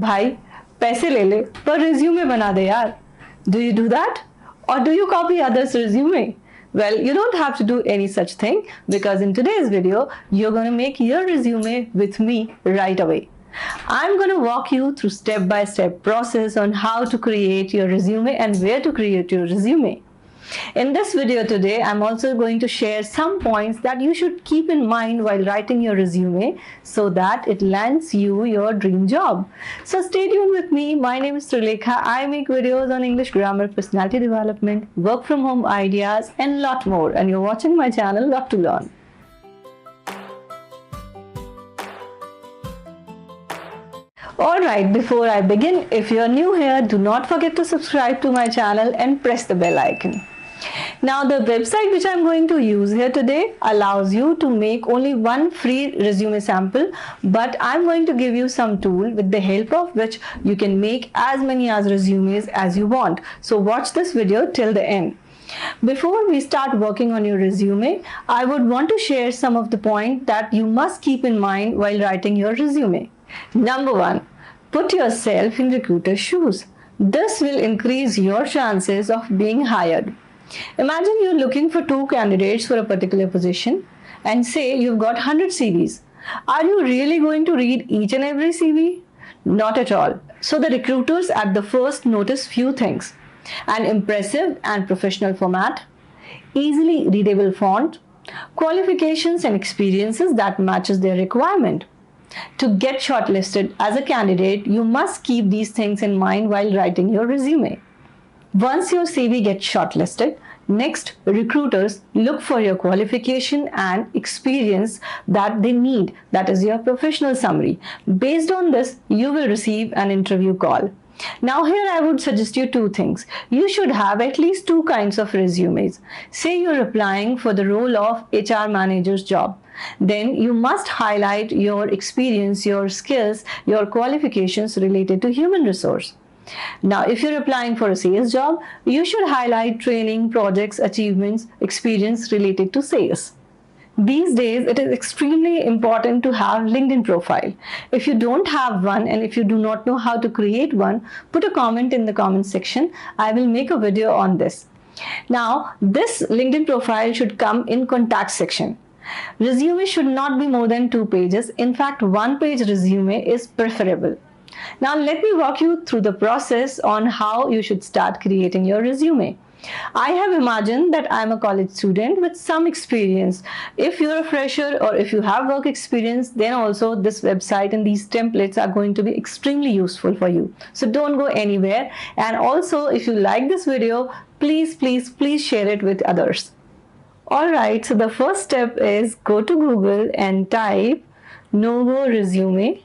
भाई पैसे ले ले पर रिज्यूमे बना दे यार. Do you do that? Or do you copy others' resume? Well, you don't have to do any such thing because in today's video, you're going to make your resume with me right away. I'm going to walk you through step-by-step process on how to create your resume and where to create your resume. In this video today, I'm also going to share some points that you should keep in mind while writing your resume so that it lands you your dream job. So stay tuned with me. My name is Trilekha. I make videos on English grammar, personality development, work from home ideas, and lot more. And you're watching my channel, Lot to Learn. Alright, before I begin, if you're new here, do not forget to subscribe to my channel and press the bell icon. Now the website which I'm going to use here today allows you to make only one free resume sample, but I'm going to give you some tool with the help of which you can make as many as resumes as you want. So watch this video till the end. Before we start working on your resume, I would want to share some of the points that you must keep in mind while writing your resume. Number 1, put yourself in recruiter's shoes. This will increase your chances of being hired. Imagine you're looking for 2 candidates for a particular position and say you've got 100 CVs. Are you really going to read each and every CV? Not at all. So the recruiters at the first notice few things: an impressive and professional format, easily readable font, qualifications and experiences that matches their requirement. To get shortlisted as a candidate, you must keep these things in mind while writing your resume. Once your CV gets shortlisted, next recruiters look for your qualification and experience that they need. That is your professional summary. Based on this, you will receive an interview call. Now here I would suggest you 2 things. You should have at least 2 kinds of resumes. Say you're applying for the role of HR manager's job. Then you must highlight your experience, your skills, your qualifications related to human resource. Now, if you're applying for a sales job, you should highlight training, projects, achievements, experience related to sales. These days, it is extremely important to have LinkedIn profile. If you don't have one and if you do not know how to create one, put a comment in the comment section. I will make a video on this. Now, this LinkedIn profile should come in contact section. Resume should not be more than 2 pages. In fact, 1-page resume is preferable. Now let me walk you through the process on how you should start creating your resume. I have imagined that I am a college student with some experience. If you're a fresher or if you have work experience, then also this website and these templates are going to be extremely useful for you. So don't go anywhere. And also, if you like this video, please share it with others. Alright, so the first step is go to Google and type Novo Resume.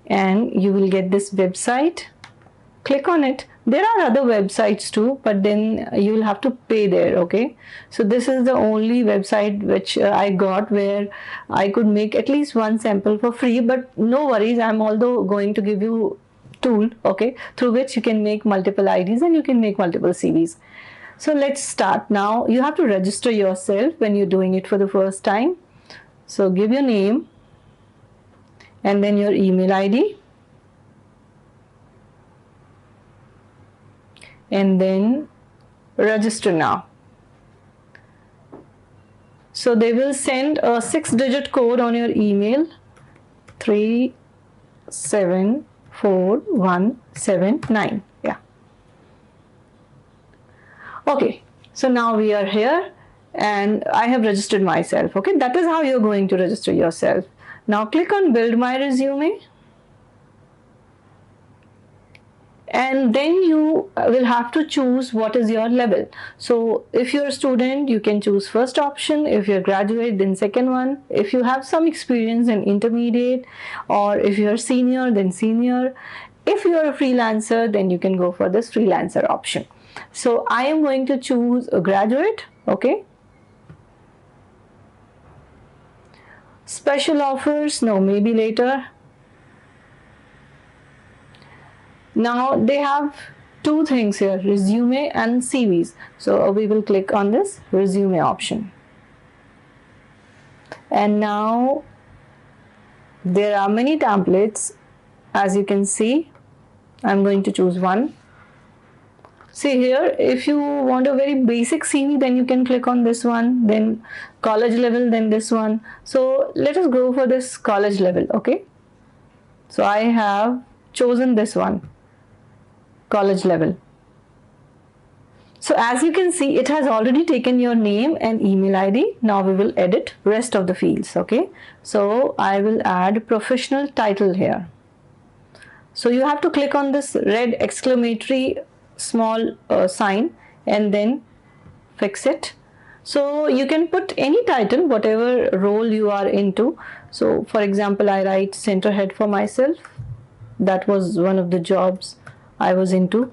And you will get this website. Click on it. There are other websites too, but then you will have to pay there, okay? So this is the only website which I got where I could make at least one sample for free, but no worries, I'm although going to give you tool, okay, through which you can make multiple IDs and you can make multiple CVs. So let's start. Now you have to register yourself when you're doing it for the first time. So give your name and then your email ID, and then register now. So they will send a 6-digit code on your email, 374179. Yeah. Okay, so now we are here and I have registered myself. Okay, that is how you're going to register yourself. Now click on Build My Resume, and then you will have to choose what is your level. So if you're a student, you can choose first option. If you're a graduate, then second one. If you have some experience, then intermediate, or if you're senior, then senior. If you're a freelancer, then you can go for this freelancer option. So I am going to choose a graduate, okay. Special offers, no, maybe later. Now they have 2 things here, resume and CVs. So we will click on this resume option. And now there are many templates as you can see, I'm going to choose one. See here, if you want a very basic CV, then you can click on this one, then college level, then this one. So let us go for this college level, okay? So I have chosen this one, college level. So as you can see, it has already taken your name and email ID. Now we will edit rest of the fields, okay? So I will add professional title here. So you have to click on this red exclamatory small sign and then fix it. So you can put any title, whatever role you are into. So for example, I write center head for myself. That was one of the jobs I was into.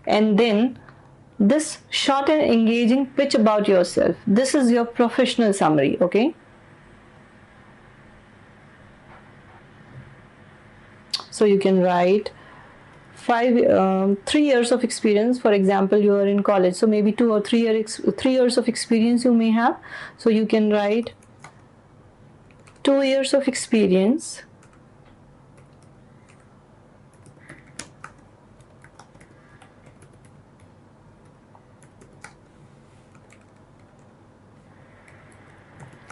And then this short and engaging pitch about yourself. This is your professional summary, okay? So you can write 3 years of experience. For example, you are in college, so maybe 2 or 3 years of experience you may have. So you can write 2 years of experience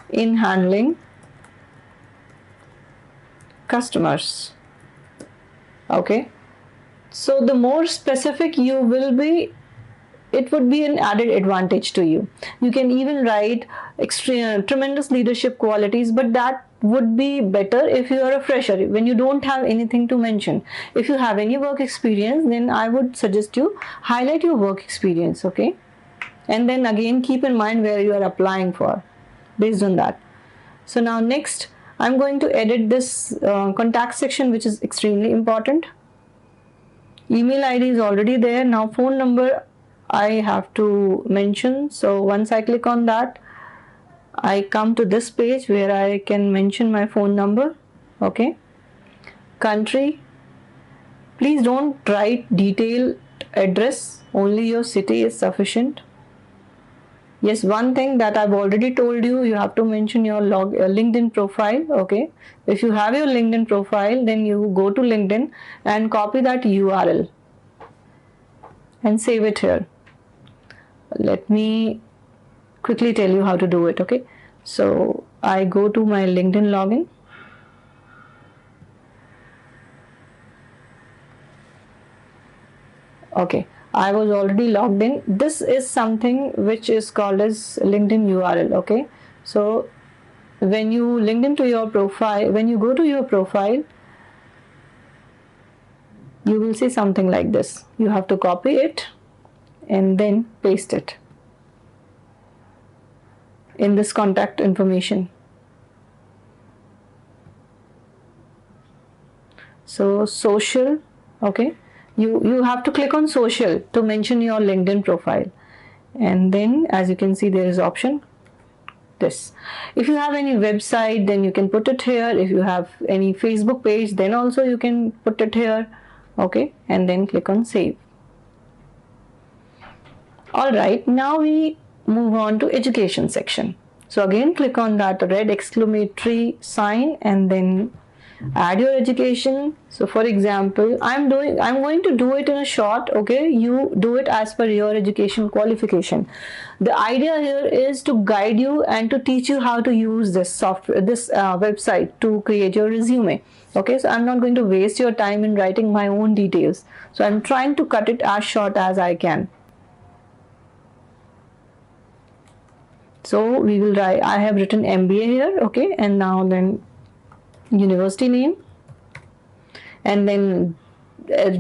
in handling customers. Okay, so the more specific you will be, it would be an added advantage to you. You can even write tremendous leadership qualities, but that would be better if you are a fresher, when you don't have anything to mention. If you have any work experience, then I would suggest you highlight your work experience, okay? And then again, keep in mind where you are applying for, based on that. So now next, I'm going to edit this contact section, which is extremely important. Email ID is already there. Now phone number I have to mention. So once I click on that, I come to this page where I can mention my phone number. Okay. Country. Please don't write detailed address. Only your city is sufficient. Yes, one thing that I've already told you, you have to mention your LinkedIn profile, okay? If you have your LinkedIn profile, then you go to LinkedIn and copy that URL and save it here. Let me quickly tell you how to do it, okay? So I go to my LinkedIn login. Okay. I was already logged in. This is something which is called as LinkedIn URL, okay? So when you link into your profile, when you go to your profile, you will see something like this. You have to copy it and then paste it in this contact information. So social, okay? You have to click on social to mention your LinkedIn profile, and then as you can see, there is option this. If you have any website, then you can put it here. If you have any Facebook page, then also you can put it here, okay? And then click on save. All right, now we move on to education section. So again, click on that red exclamatory sign and then add your education. So for example, I'm going to do it in a short, okay? You do it as per your education qualification. The idea here is to guide you and to teach you how to use this software, this website to create your resume. Okay, so I'm not going to waste your time in writing my own details. So I'm trying to cut it as short as I can. So we will write, I have written MBA here, okay? And now then university name, and then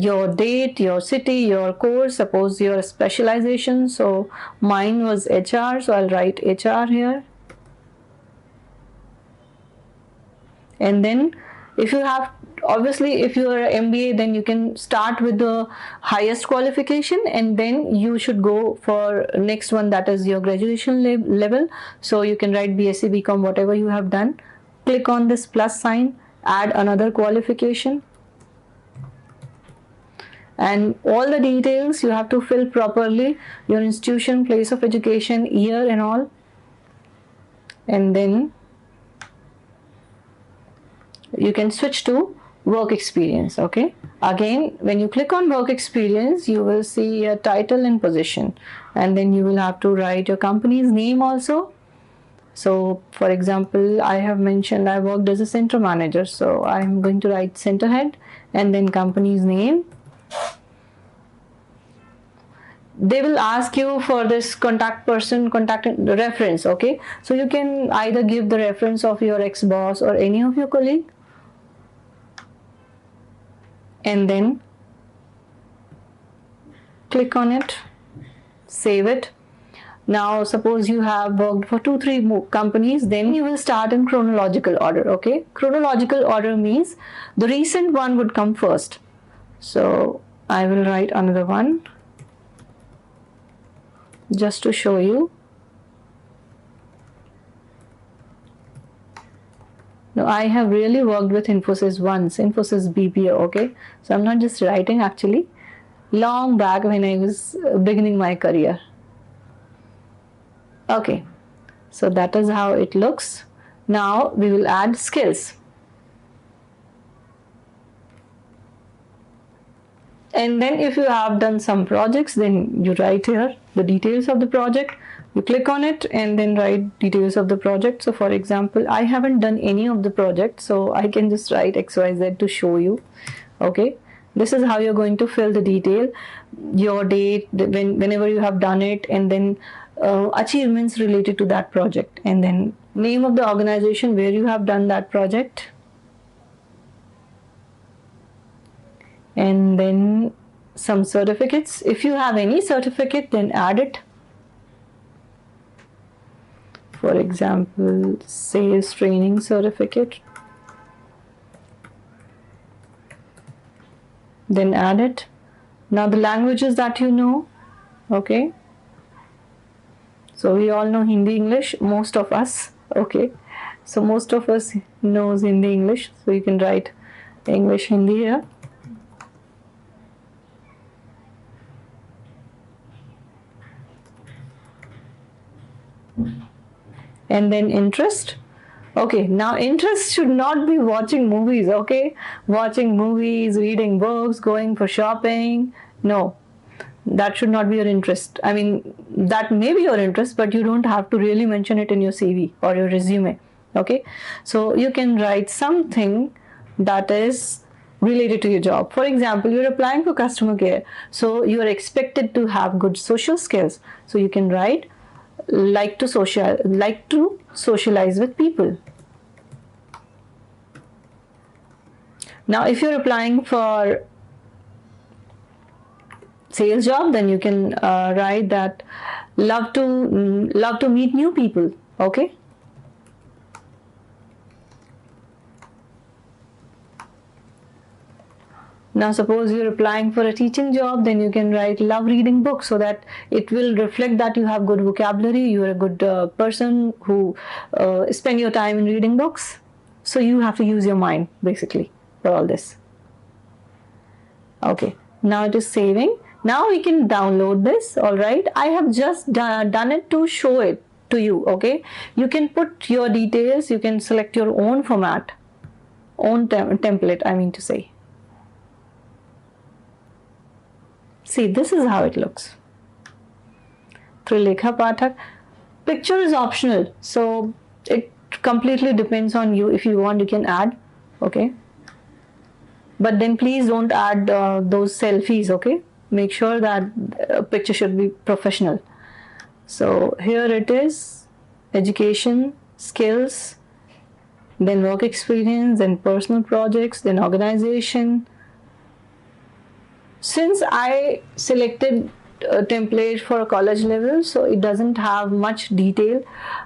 your date, your city, your course, suppose your specialization. So mine was HR, so I'll write HR here. And then if you have, obviously if you are an MBA, then you can start with the highest qualification and then you should go for next one, that is your graduation level. So you can write BSc, BCom, whatever you have done. Click on this plus sign, add another qualification, and all the details you have to fill properly, your institution, place of education, year and all. And then you can switch to work experience. Okay, again, when you click on work experience, you will see a title and position, and then you will have to write your company's name also. So for example, I have mentioned I worked as a center manager, so I'm going to write center head and then company's name. They will ask you for this contact reference. Okay, so you can either give the reference of your ex-boss or any of your colleague, and then click on it, save it. Now suppose you have worked for 2-3 companies, then you will start in chronological order. Okay, chronological order means the recent one would come first. So I will write another one just to show you. Now I have really worked with Infosys once, Infosys BPO. Okay, so I'm not just writing, actually long back when I was beginning my career. Okay, so that is how it looks. Now we will add skills. And then if you have done some projects, then you write here the details of the project. You click on it and then write details of the project. So for example, I haven't done any of the project, so I can just write XYZ to show you. Okay, this is how you're going to fill the detail, your date, whenever you have done it, and then achievements related to that project, and then name of the organization where you have done that project, and then some certificates. If you have any certificate, then add it. For example, sales training certificate, then add it. Now the languages that you know. Okay, so we all know Hindi, English, most of us. Okay, so most of us knows Hindi, English, so you can write English, Hindi here. And then interest. Okay, now interest should not be watching movies. Okay, watching movies, reading books, going for shopping. No, that should not be your interest. I mean, that may be your interest, but you don't have to really mention it in your CV or your resume. Okay, so you can write something that is related to your job. For example, you're applying for customer care, so you are expected to have good social skills. So you can write like to socialize with people. Now if you're applying for sales job, then you can write that love to meet new people. Okay, now suppose you're applying for a teaching job, then you can write love reading books, so that it will reflect that you have good vocabulary, you are a good person who spend your time in reading books. So you have to use your mind basically for all this. Okay, now it is saving. Now we can download this. All right, I have just done it to show it to you. Okay, you can put your details, you can select your own format, own template, I mean to say. See, this is how it looks. Trilekha Pathak. Picture is optional, so it completely depends on you. If you want, you can add. Okay, but then please don't add those selfies. Okay, make sure that picture should be professional. So here it is: education, skills, then work experience, then personal projects, then organization. Since I selected a template for a college level, so it doesn't have much detail.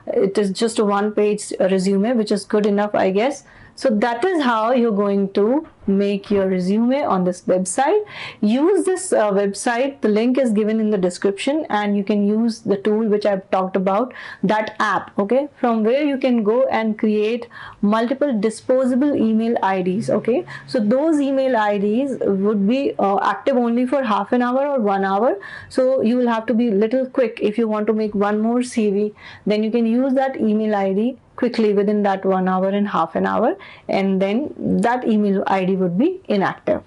It is just a one-page resume, which is good enough, I guess. So that is how you're going to make your resume on this website. Use this website, the link is given in the description, and you can use the tool which I've talked about, that app, okay, from where you can go and create multiple disposable email IDs. Okay, so those email IDs would be active only for half an hour or 1 hour, so you will have to be little quick. If you want to make one more CV, then you can use that email ID quickly within that 1 hour and half an hour, and then that email ID would be inactive.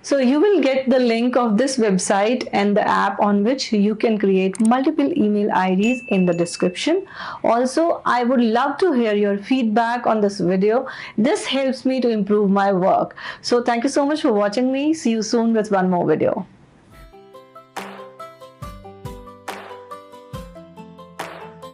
So you will get the link of this website and the app on which you can create multiple email IDs in the description. Also, I would love to hear your feedback on this video. This helps me to improve my work. So thank you so much for watching me. See you soon with one more video.